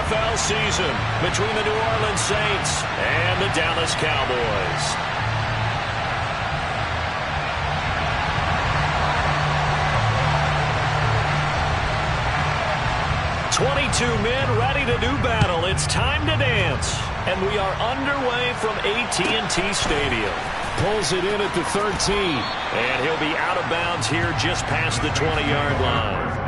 NFL season between the New Orleans Saints and the Dallas Cowboys. 22 men ready to do battle. It's time to dance. And we are underway from AT&T Stadium. Pulls it in at the 13. And he'll be out of bounds here just past the 20-yard line.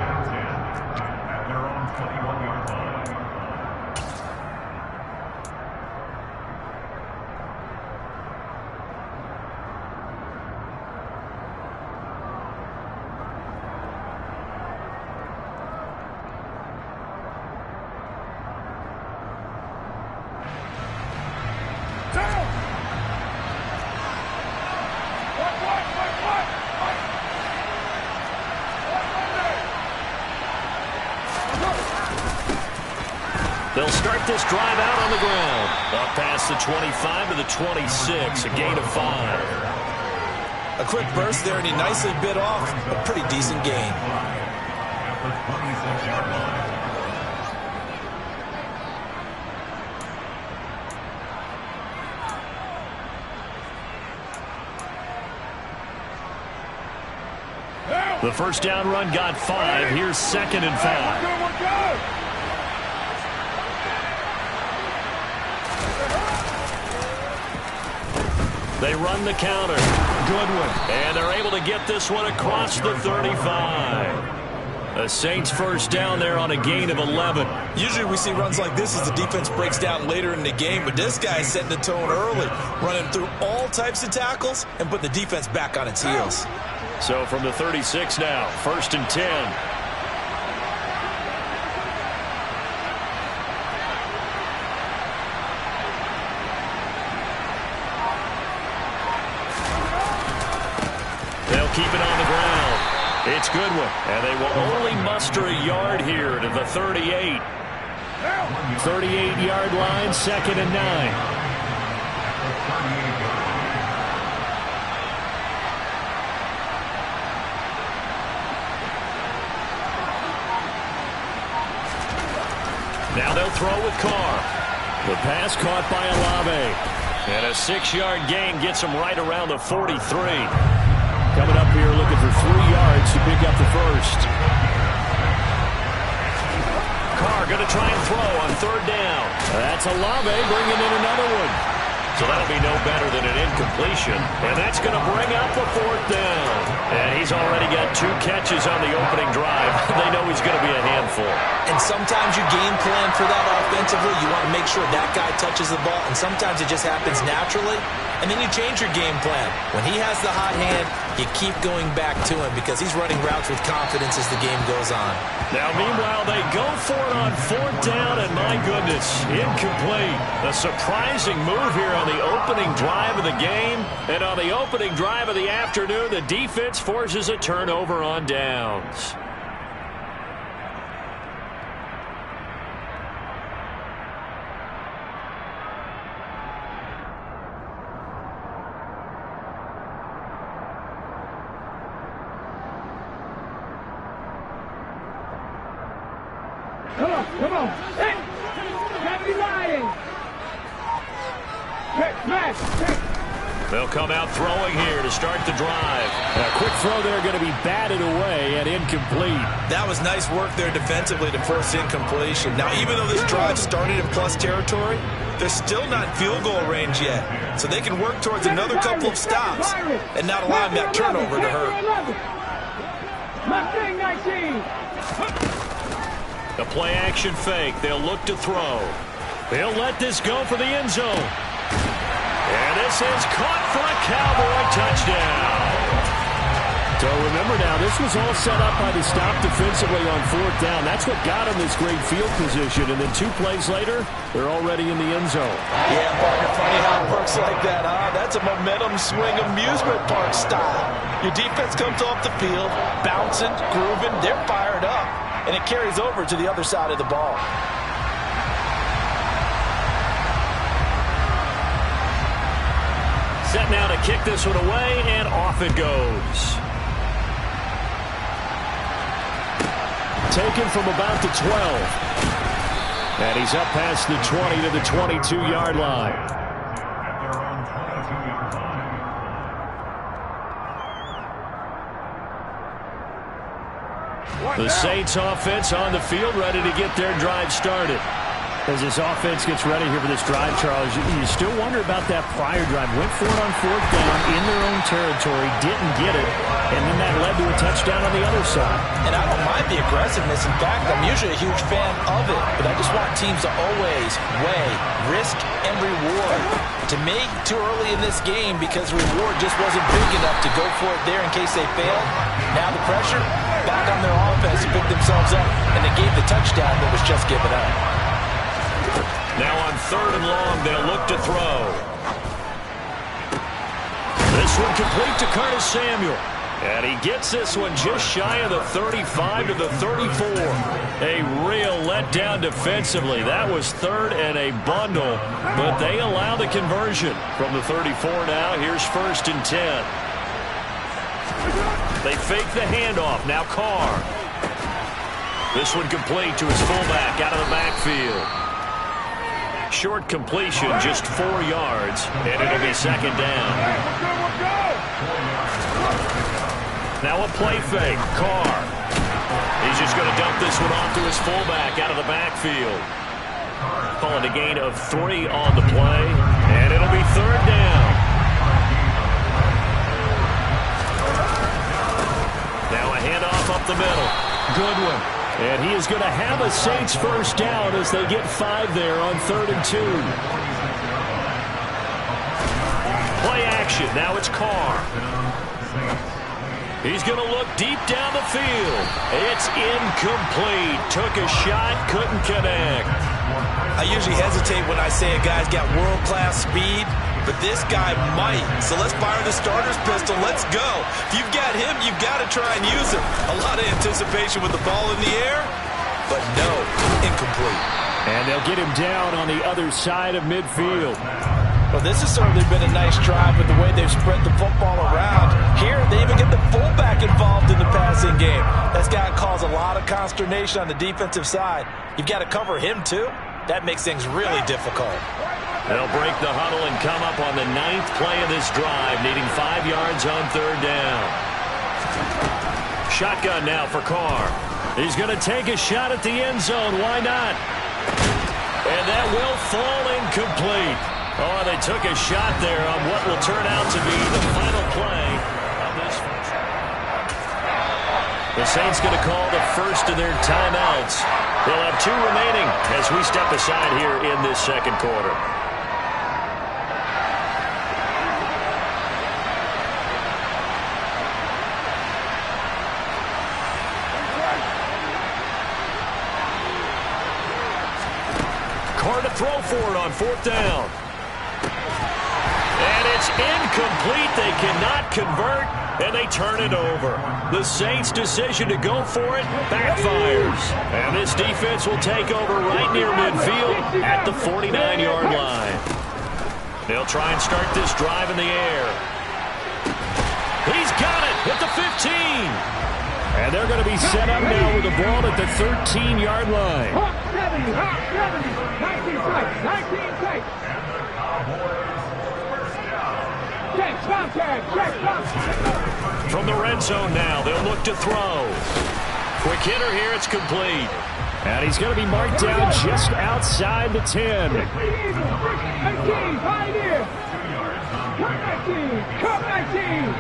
They'll start this drive out on the ground. Up past the 25 to the 26, a gain of 5. A quick burst there, and he nicely bit off a pretty decent gain. The first down run got 5. Here's 2nd and 5. They run the counter. Goodwin. And they're able to get this one across the 35. The Saints first down there on a gain of 11. Usually we see runs like this as the defense breaks down later in the game, but this guy is setting the tone early, running through all types of tackles and put the defense back on its heels. So from the 36 now, 1st and 10. Keep it on the ground. It's Goodwin. And they will only muster a yard here to the 38. 38-yard line, 2nd and 9. Now they'll throw with Carr. The pass caught by Olave. And a 6-yard gain gets him right around the 43. Coming up here looking for 3 yards to pick up the first. Carr going to try and throw on 3rd down. That's Olave bringing in another one. So that'll be no better than an incompletion. And that's going to bring up the 4th down. And he's already got 2 catches on the opening drive. They know he's going to be a handful. And sometimes you game plan for that offensively. You want to make sure that guy touches the ball. And sometimes it just happens naturally. And then you change your game plan. When he has the hot hand, you keep going back to him because he's running routes with confidence as the game goes on. Now, meanwhile, they go for it on 4th down, and my goodness, incomplete. A surprising move here on the opening drive of the game. And on the opening drive of the afternoon, the defense forces a turnover on downs. Come on. Hey! Can't be lying. They'll come out throwing here to start the drive. A quick throw there going to be batted away and incomplete. That was nice work there defensively to force incompletion. Now, even though this drive started in plus territory, they're still not in field goal range yet. So they can work towards another couple of stops and not allow that turnover to hurt. The play action fake. They'll look to throw. They'll let this go for the end zone. And this is caught for a Cowboy touchdown. So remember now, this was all set up by the stop defensively on 4th down. That's what got them this great field position. And then 2 plays later, they're already in the end zone. Yeah, partner, funny how it works like that, huh? That's a momentum swing amusement park style. Your defense comes off the field, bouncing, grooving, they're fired up. And it carries over to the other side of the ball. Set now to kick this one away, and off it goes. Taken from about the 12. And And he's up past the 20 to the 22-yard line. The Saints offense on the field, ready to get their drive started. As this offense gets ready here for this drive, Charles, you still wonder about that prior drive. Went for it on 4th down in their own territory, didn't get it, and then that led to a touchdown on the other side. And I don't mind the aggressiveness. In fact, I'm usually a huge fan of it, but I just want teams to always weigh risk and reward. To me, too early in this game because the reward just wasn't big enough to go for it there in case they failed. Now the pressure back on their offense to pick themselves up, and they gave the touchdown that was just given up. Now on 3rd and long, they'll look to throw. This one complete to Curtis Samuel. And he gets this one just shy of the 35 to the 34. A real letdown defensively. That was 3rd and a bundle, but they allow the conversion. From the 34 now, here's 1st and 10. They fake the handoff. Now Carr. This one complete to his fullback out of the backfield. Short completion, just 4 yards, and it'll be 2nd down. Now a play fake. Carr. He's just going to dump this one off to his fullback out of the backfield. Calling a gain of 3 on the play, and it'll be 3rd down. Now a handoff up the middle. Goodwin. And he is going to have a Saints 1st down as they get 5 there on 3rd and 2. Play action. Now it's Carr. He's going to look deep down the field. It's incomplete. Took a shot, couldn't connect. I usually hesitate when I say a guy's got world-class speed, but this guy might. So let's fire the starter's pistol. Let's go. If you've got him, you've got to try and use him. A lot of anticipation with the ball in the air, but no, incomplete. And they'll get him down on the other side of midfield. Well, this has certainly been a nice drive with the way they've spread the football around. Here, they even get the fullback involved in the passing game. That's got to cause a lot of consternation on the defensive side. You've got to cover him, too. That makes things really difficult. They'll break the huddle and come up on the 9th play of this drive, needing 5 yards on 3rd down. Shotgun now for Carr. He's going to take a shot at the end zone. Why not? And that will fall incomplete. Oh, they took a shot there on what will turn out to be the final play of this. The Saints going to call the first of their timeouts. They'll have 2 remaining as we step aside here in this 2nd quarter. Carr to throw for it on 4th down. And it's incomplete. They cannot convert, and they turn it over. The Saints' decision to go for it backfires. And this defense will take over right near midfield at the 49-yard line. They'll try and start this drive in the air. He's got it at the 15. And they're going to be set up now with the ball at the 13-yard line. 70, 19 strikes, 19 strikes. From the red zone now, they'll look to throw. Quick hitter here, it's complete. And he's going to be marked down just outside the 10. 18, right here. Come 19.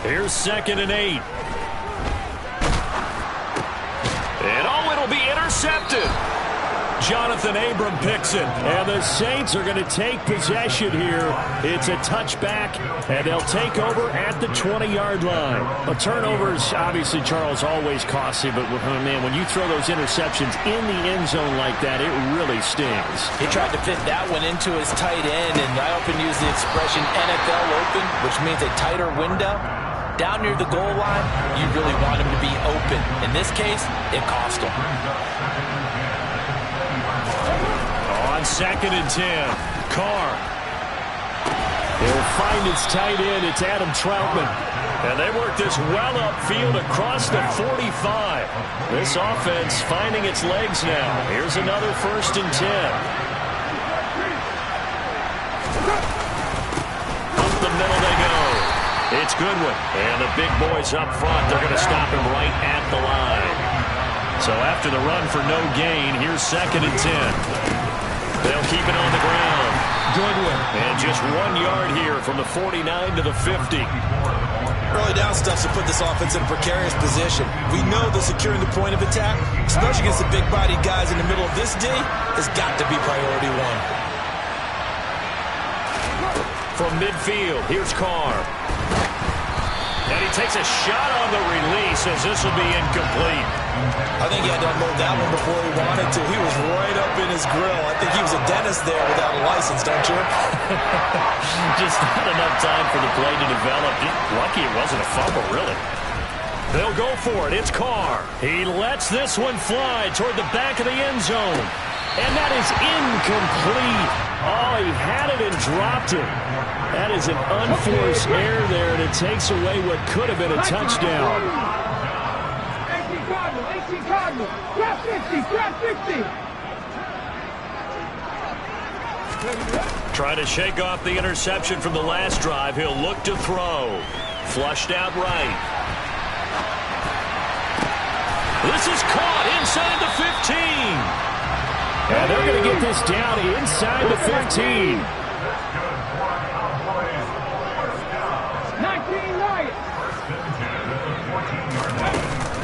Hey, here's 2nd and 8. And oh, it'll be intercepted. Jonathan Abram picks it. And the Saints are going to take possession here. It's a touchback, and they'll take over at the 20-yard line. A turnover's obviously, Charles, always costly, but man, when you throw those interceptions in the end zone like that, it really stings. He tried to fit that one into his tight end, and I often use the expression NFL open, which means a tighter window. Down near the goal line, you really want him to be open. In this case, it cost him. On 2nd and 10, Carr. They'll find its tight end. It's Adam Troutman. And they work this well upfield across the 45. This offense finding its legs now. Here's another 1st and 10. Up the middle they go. It's Goodwin. And the big boys up front, they're going to stop him right at the line. So after the run for no gain, here's 2nd and 10. They'll keep it on the ground. Goodwin. And just 1 yard here from the 49 to the 50. Early down stuff to put this offense in a precarious position. We know that securing the point of attack, especially against the big-bodied guys in the middle of this D, has got to be priority one. From midfield, here's Carr. And he takes a shot on the release as this will be incomplete. I think he had to unload that one before he wanted to. He was right up in his grill. I think he was a dentist there without a license, don't you? Just not enough time for the play to develop. Lucky it wasn't a fumble, really. They'll go for it. It's Carr. He lets this one fly toward the back of the end zone. And that is incomplete. Oh, he had it and dropped it. That is an unforced error there, and it takes away what could have been a touchdown. 18 Cardinal, grab 50, grab 50. Trying to shake off the interception from the last drive. He'll look to throw. Flushed out right. This is caught inside the 15. And they're going to get this down inside the 15. 19 right.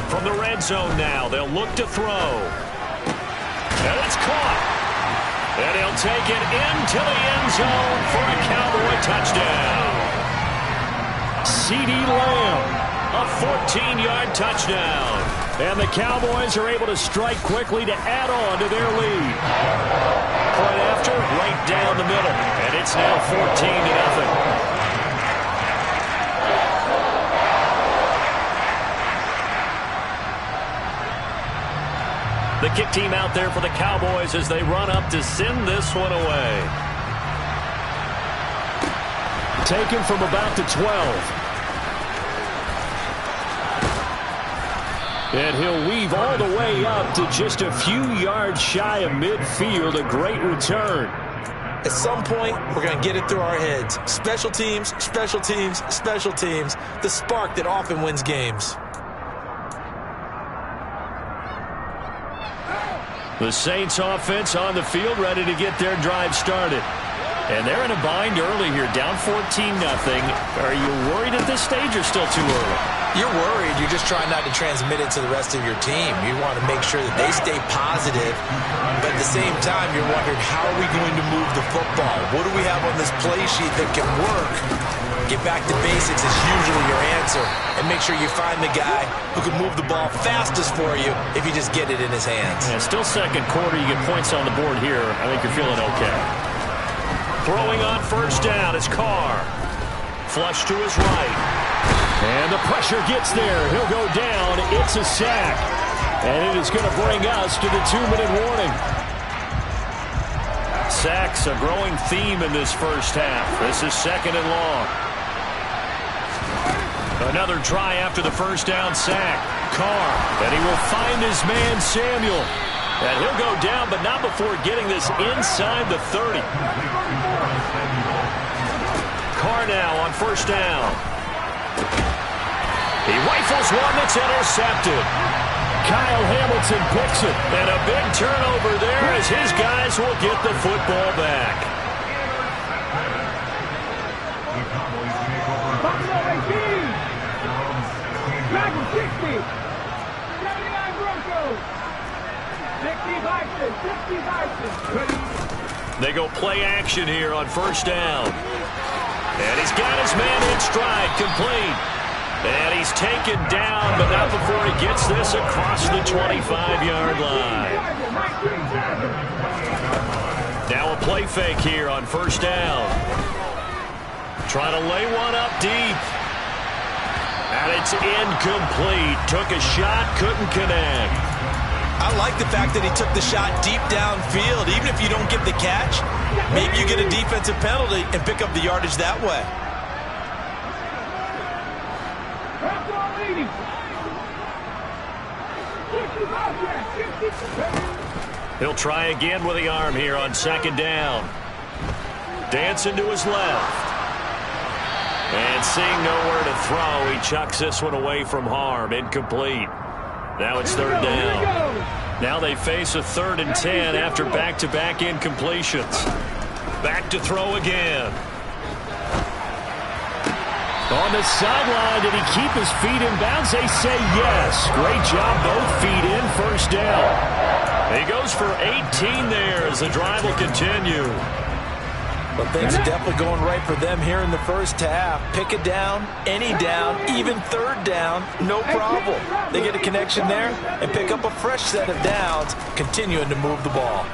From the red zone now, they'll look to throw. And it's caught. And he'll take it into the end zone for a Cowboy touchdown. CeeDee Lamb, a 14-yard touchdown. And the Cowboys are able to strike quickly to add on to their lead. Point after, right down the middle. And it's now 14-0. The kick team out there for the Cowboys as they run up to send this one away. Taken from about the 12. And he'll weave all the way up to just a few yards shy of midfield. A great return. At some point, we're going to get it through our heads. Special teams, special teams, special teams. The spark that often wins games. The Saints offense on the field, ready to get their drive started. And they're in a bind early here, down 14-0. Are you worried at this stage or still too early? You're worried. You're just trying not to transmit it to the rest of your team. You want to make sure that they stay positive. But at the same time, you're wondering, how are we going to move the football? What do we have on this play sheet that can work? Get back to basics is usually your answer. And make sure you find the guy who can move the ball fastest for you if you just get it in his hands. Yeah, still second quarter. You get points on the board here. I think you're feeling okay. Throwing on first down is Carr. Flush to his right. And the pressure gets there. He'll go down. It's a sack. And it is going to bring us to the 2-minute warning. Sacks a growing theme in this first half. This is 2nd and long. Another try after the first down sack. Carr. And he will find his man Samuel. And he'll go down, but not before getting this inside the 30. Carr now on first down. He rifles one that's intercepted. Kyle Hamilton picks it. And a big turnover there as his guys will get the football back. Buffalo 18. Dragon 60. 79 Broncos. 60 Bison. They go play action here on first down. And he's got his man in stride, complete. And he's taken down, but not before he gets this across the 25-yard line. Now a play fake here on first down. Trying to lay one up deep. And it's incomplete. Took a shot, couldn't connect. I like the fact that he took the shot deep downfield. Even if you don't get the catch, maybe you get a defensive penalty and pick up the yardage that way. He'll try again with the arm here on second down. Dancing to his left. And seeing nowhere to throw, he chucks this one away from harm. Incomplete. Now it's third down. Now they face a 3rd and 10 after back-to-back incompletions. Back to throw again. On the sideline, did he keep his feet in bounds? They say yes. Great job, both feet in, first down. He goes for 18 there as the drive will continue. But things are definitely going right for them here in the first half. Pick it down, any down, even third down, no problem. They get a connection there and pick up a fresh set of downs, continuing to move the ball.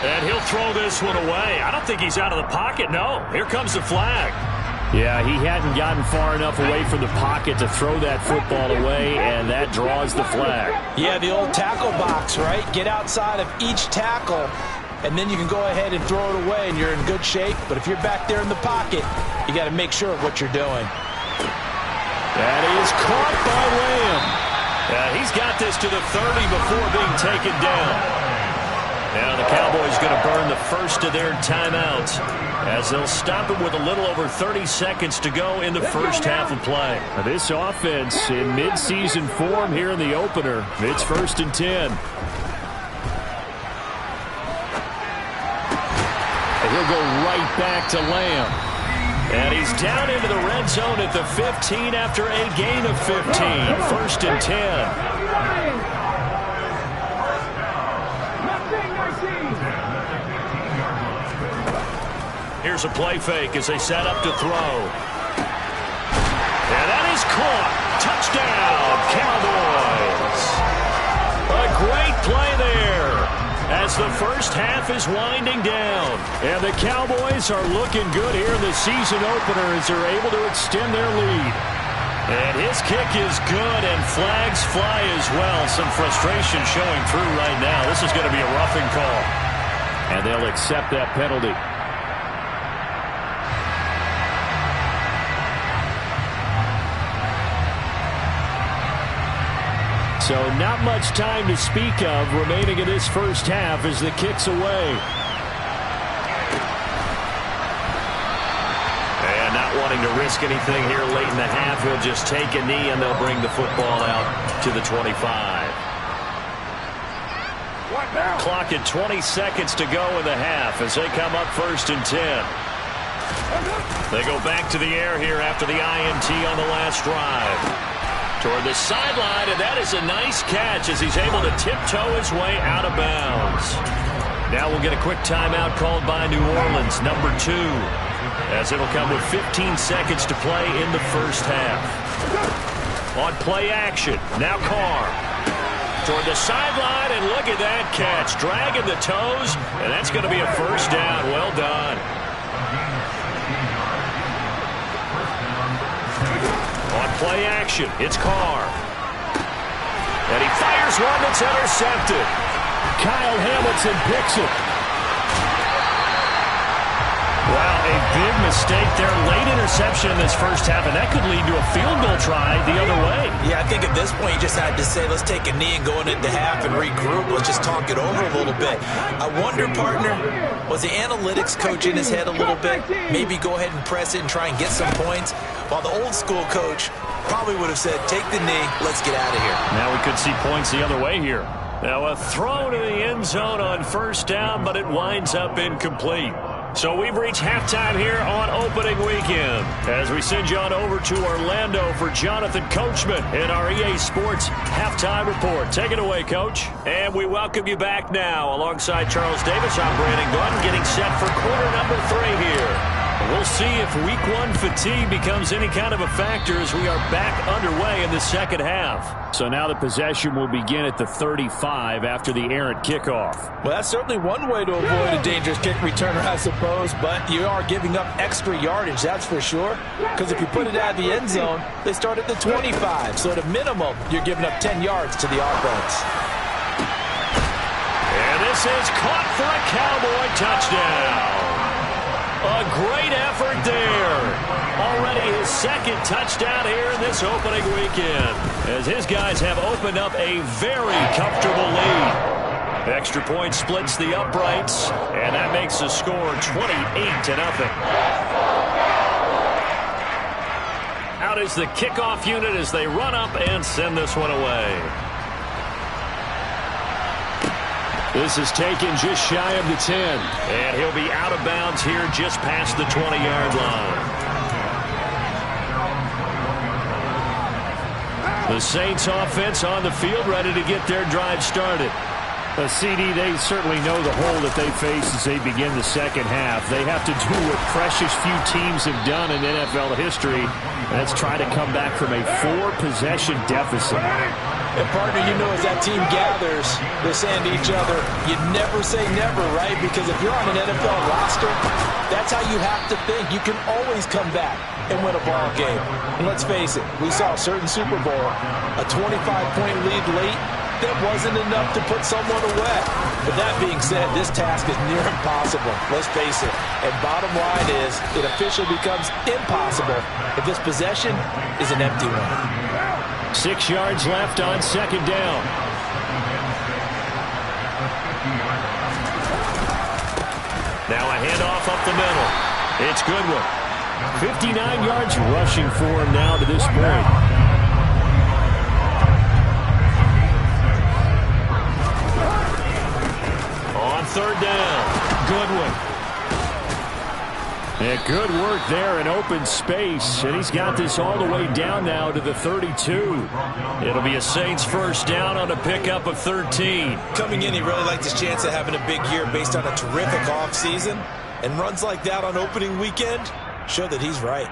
And he'll throw this one away. I don't think he's out of the pocket. No, here comes the flag. Yeah, he hadn't gotten far enough away from the pocket to throw that football away, and that draws the flag. Yeah, the old tackle box, right? Get outside of each tackle, and then you can go ahead and throw it away, and you're in good shape. But if you're back there in the pocket, you got to make sure of what you're doing. That is caught by Lamb. He's got this to the 30 before being taken down. Now the Cowboys going to burn the first of their timeouts as they'll stop it with a little over 30 seconds to go in the first half of play. Now this offense in mid-season form here in the opener. It's 1st and 10. And he'll go right back to Lamb. And he's down into the red zone at the 15 after a gain of 15. 1st and 10. Here's a play fake as they set up to throw. And that is caught. Touchdown, Cowboys. A great play there as the first half is winding down. And the Cowboys are looking good here in the season opener as they're able to extend their lead. And his kick is good, and flags fly as well. Some frustration showing through right now. This is going to be a roughing call. And they'll accept that penalty. So not much time to speak of remaining in this first half as the kick's away. And not wanting to risk anything here late in the half, he'll just take a knee and they'll bring the football out to the 25. Clock at 20 seconds to go in the half as they come up 1st and 10. They go back to the air here after the INT on the last drive. Toward the sideline, and that is a nice catch as he's able to tiptoe his way out of bounds. Now we'll get a quick timeout called by New Orleans, number 2, as it'll come with 15 seconds to play in the first half. On play action, now Carr. Toward the sideline, and look at that catch. Dragging the toes, and that's going to be a first down. Well done. On play action, it's Carr. And he fires one that's intercepted. Kyle Hamilton picks it. Wow, a big mistake there. Late interception in this first half, and that could lead to a field goal try the other way. Yeah, I think at this point you just had to say, let's take a knee and go into half and regroup. Let's just talk it over a little bit. I wonder, partner, was the analytics coach in his head a little bit? Maybe go ahead and press it and try and get some points, while the old school coach probably would have said, take the knee, let's get out of here. Now we could see points the other way here. Now a throw to the end zone on first down, but it winds up incomplete. So we've reached halftime here on opening weekend as we send you on over to Orlando for Jonathan Coachman in our EA Sports Halftime Report. Take it away, Coach. And we welcome you back now. Alongside Charles Davis, I'm Brandon Gunn, getting set for quarter number 3 here. We'll see if week 1 fatigue becomes any kind of a factor as we are back underway in the second half. So now the possession will begin at the 35 after the errant kickoff. Well, that's certainly one way to avoid a dangerous kick returner, I suppose, but you are giving up extra yardage, that's for sure, because if you put it out of the end zone, they start at the 25, so at a minimum, you're giving up 10 yards to the offense. And This is caught for a Cowboy touchdown. A great effort there. Already his second touchdown here in this opening weekend, as his guys have opened up a very comfortable lead. Extra point splits the uprights, and that makes the score 28-0. Out is the kickoff unit as they run up and send this one away. This is taken just shy of the 10. And he'll be out of bounds here just past the 20-yard line. The Saints offense on the field, ready to get their drive started. CD, they certainly know the hole that they face as they begin the second half. They have to do what precious few teams have done in NFL history, and that's try to come back from a 4-possession deficit. And, partner, you know, as that team gathers, they're saying to each other, you never say never, right? Because if you're on an NFL roster, that's how you have to think. You can always come back and win a ball game. And let's face it, we saw a certain Super Bowl, a 25-point lead late, that wasn't enough to put someone away. But that being said, this task is near impossible. Let's face it. And bottom line is, it officially becomes impossible if this possession is an empty one. 6 yards left on second down. Now a handoff up the middle. It's Goodwin. 59 yards rushing for him now to this point. Third down. Goodwin. Yeah, good work there in open space, and he's got this all the way down now to the 32. It'll be a Saints first down on a pickup of 13. Coming in, he really liked his chance of having a big year based on a terrific offseason, and runs like that on opening weekend show that he's right.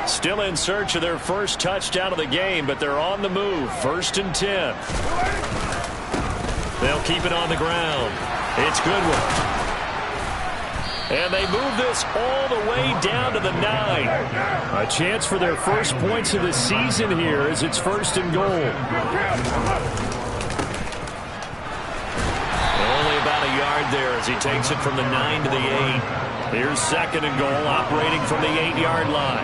Still in search of their first touchdown of the game, but they're on the move. 1st and 10. They'll keep it on the ground. It's Goodwin. And they move this all the way down to the 9. A chance for their first points of the season here as it's 1st and goal. Only about a yard there as he takes it from the 9 to the 8. Here's 2nd and goal, operating from the 8-yard line.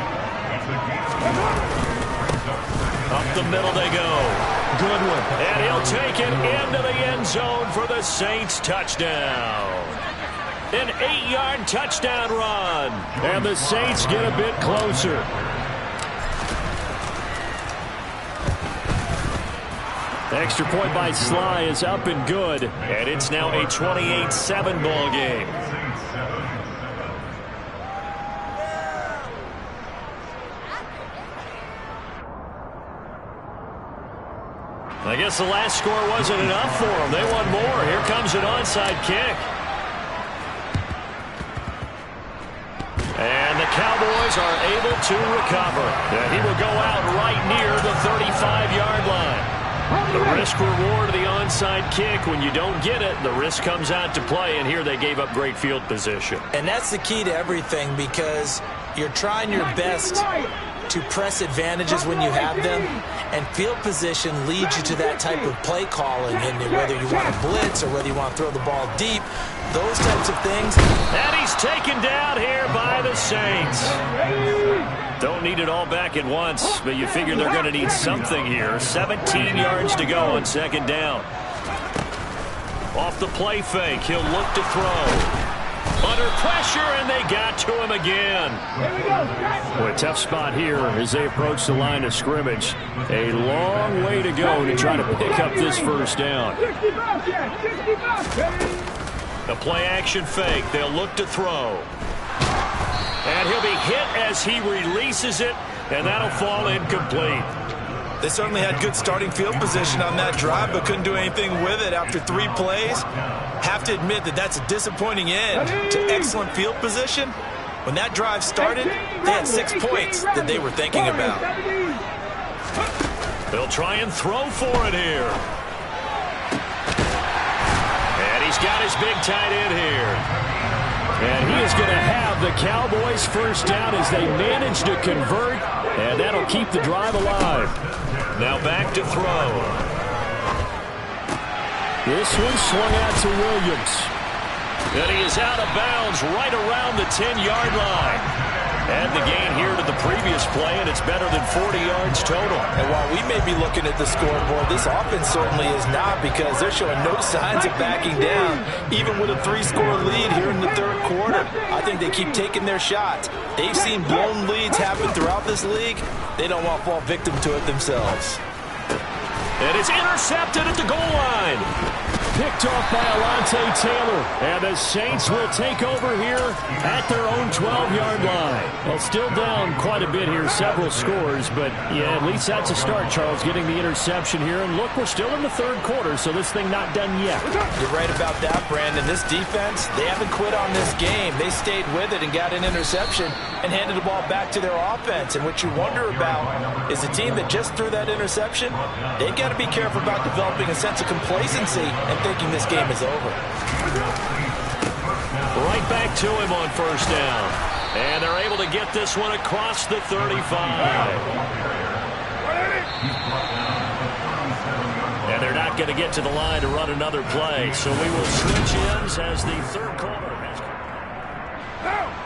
Up the middle they go. Goodwin. And he'll take it into the end zone for the Saints touchdown. An 8-yard touchdown run. And the Saints get a bit closer. Extra point by Sly is up and good. And it's now a 28-7 ball game. I guess the last score wasn't enough for them. They want more. Here comes an onside kick. And the Cowboys are able to recover. And he will go out right near the 35-yard line. The risk-reward of the onside kick, when you don't get it, the risk comes out to play, and here they gave up great field position. And that's the key to everything, because you're trying your best to press advantages when you have them, and field position leads you to that type of play calling, and whether you want to blitz or whether you want to throw the ball deep, those types of things. And he's taken down here by the Saints. Don't need it all back at once, but you figure they're going to need something here. 17 yards to go on 2nd down. Off the play fake, he'll look to throw. Under pressure, and they got to him again. Boy, tough spot here as they approach the line of scrimmage. A long way to go to try to pick up this first down. The play action fake. They'll look to throw. And he'll be hit as he releases it, and that'll fall incomplete. They certainly had good starting field position on that drive, but couldn't do anything with it after 3 plays. Have to admit that that's a disappointing end to excellent field position. When that drive started, they had 6 points that they were thinking about. They'll try and throw for it here. And he's got his big tight end here. And he is going to have the Cowboys first down as they manage to convert, and that'll keep the drive alive. Now back to throw. This one swung out to Williams. And he is out of bounds right around the 10-yard line. Add the gain here to the previous play, and it's better than 40 yards total. And while we may be looking at the scoreboard, this offense certainly is not, because they're showing no signs of backing down, even with a 3-score lead here in the third quarter. I think they keep taking their shots. They've seen blown leads happen throughout this league. They don't want to fall victim to it themselves. And it's intercepted at the goal line. Picked off by Alontae Taylor. And the Saints will take over here at their own 12-yard line. Well, still down quite a bit here, several scores. But, yeah, at least that's a start, Charles, getting the interception here. And, look, we're still in the third quarter, so this thing not done yet. You're right about that, Brandon. This defense, they haven't quit on this game. They stayed with it and got an interception and handed the ball back to their offense. And what you wonder about is a team that just threw that interception, they've got to be careful about developing a sense of complacency and thinking this game is over. Right back to him on first down. And they're able to get this one across the 35. And they're not going to get to the line to run another play. So we will switch ends as the third quarter.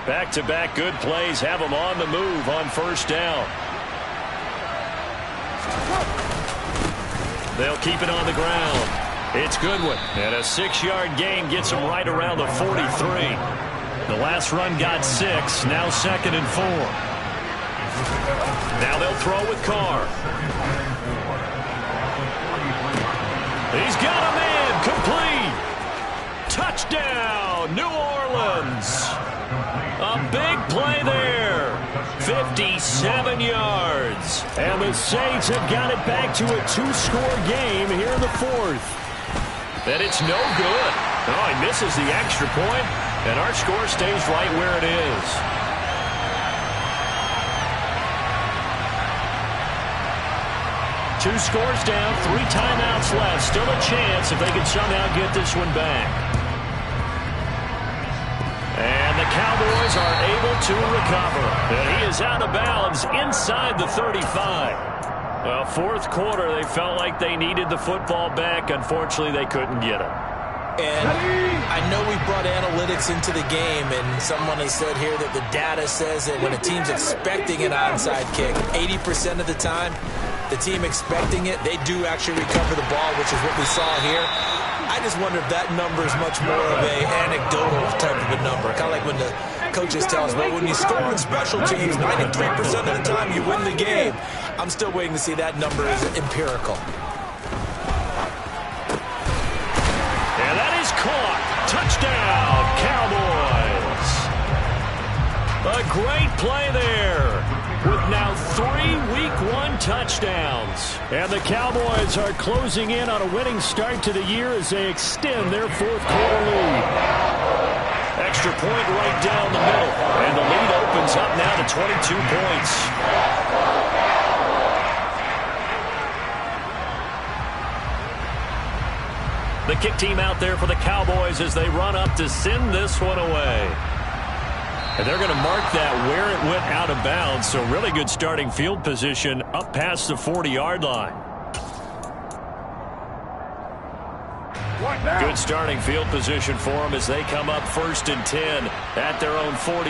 Back-to-back good plays have them on the move on first down. They'll keep it on the ground. It's Goodwin. And a 6-yard gain gets him right around the 43. The last run got 6. Now 2nd and 4. Now they'll throw with Carr. He's got a man. Complete. Touchdown, New Orleans. A big play there. 57 yards. And the Saints have got it back to a 2-score game here in the fourth. And it's no good. Oh, he misses the extra point, and our score stays right where it is. Two scores down, 3 timeouts left. Still a chance if they can somehow get this one back. And the Cowboys are able to recover. And he is out of bounds inside the 35. Well, fourth quarter, they felt like they needed the football back. Unfortunately, they couldn't get it. And I know we brought analytics into the game, and someone has said here that the data says that when a team's expecting an onside kick, 80% of the time, the team expecting it, they do actually recover the ball, which is what we saw here. I just wonder if that number is much more of a anecdotal type of a number. Kind of like when the coaches tell us, well, when you score on special teams, 93% of the time you win the game. I'm still waiting to see that number is empirical. And that is caught. Touchdown, Cowboys. A great play there with now 3 Week 1 touchdowns. And the Cowboys are closing in on a winning start to the year as they extend their fourth quarter lead. Extra point right down the middle. And the lead opens up now to 22 points. The kick team out there for the Cowboys as they run up to send this one away. And they're going to mark that where it went out of bounds. So really good starting field position up past the 40-yard line. Good starting field position for them as they come up 1st and 10 at their own 43.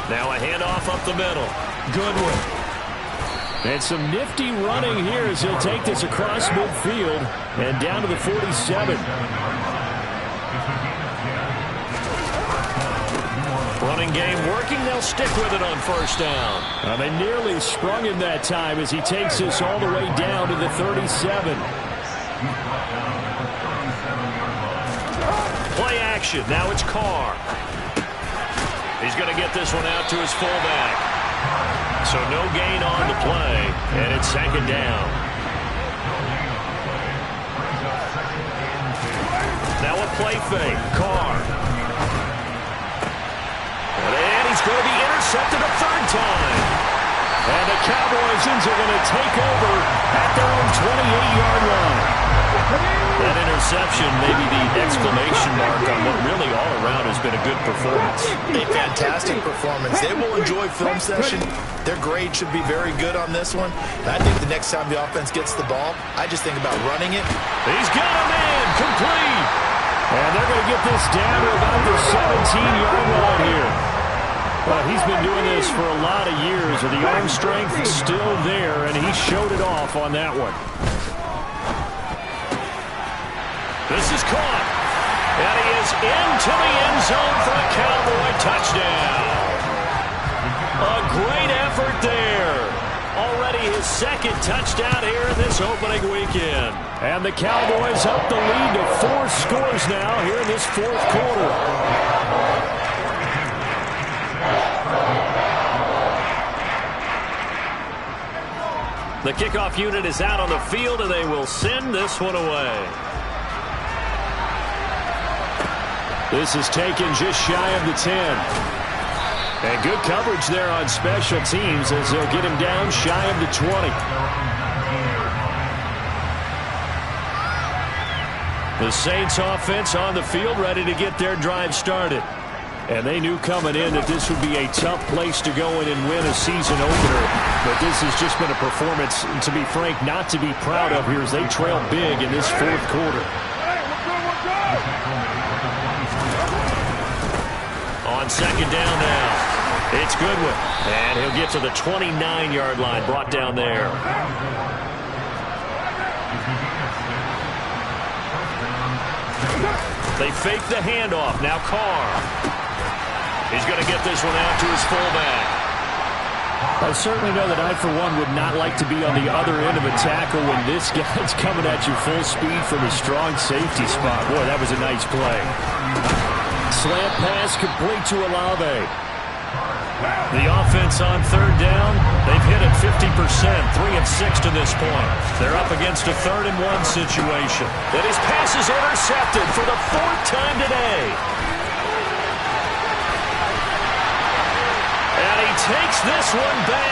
Now a handoff up the middle. Goodwin. And some nifty running here as he'll take this across midfield and down to the 47. Running game working. They'll stick with it on first down. They nearly sprung him that time as he takes this all the way down to the 37. Play action. Now it's Carr. He's going to get this one out to his fullback. So no gain on the play, and it's 2nd down. Now a play fake. Carr. And he's going to be intercepted a 3rd time. And the Cowboys are going to take over at their own 28-yard line. That interception may be the exclamation mark on what really all around has been a good performance. A fantastic performance. They will enjoy film session. Their grade should be very good on this one. And I think the next time the offense gets the ball, I just think about running it. He's got a man complete. And they're going to get this down to about the 17-yard line here. But he's been doing this for a lot of years, and the arm strength is still there, and he showed it off on that one. This is caught. And he is into the end zone for a Cowboy touchdown. A great effort there. Already his second touchdown here in this opening weekend. And the Cowboys up the lead to 4 scores now here in this fourth quarter. The kickoff unit is out on the field, and they will send this one away. This is taken just shy of the 10. And good coverage there on special teams as they'll get him down shy of the 20. The Saints offense on the field ready to get their drive started. And they knew coming in that this would be a tough place to go in and win a season opener. But this has just been a performance, to be frank, not to be proud of here as they trail big in this fourth quarter. On second down now, it's Goodwin. And he'll get to the 29-yard line, brought down there. They fake the handoff. Now Carr. He's going to get this one out to his fullback. I certainly know that I, for one, would not like to be on the other end of a tackle when this guy's coming at you full speed from a strong safety spot. Boy, that was a nice play. Slant pass complete to Olave. The offense on third down, they've hit it 50%, 3 of 6 to this point. They're up against a 3rd and 1 situation. And his pass is intercepted for the 4th time today. And he takes this one back.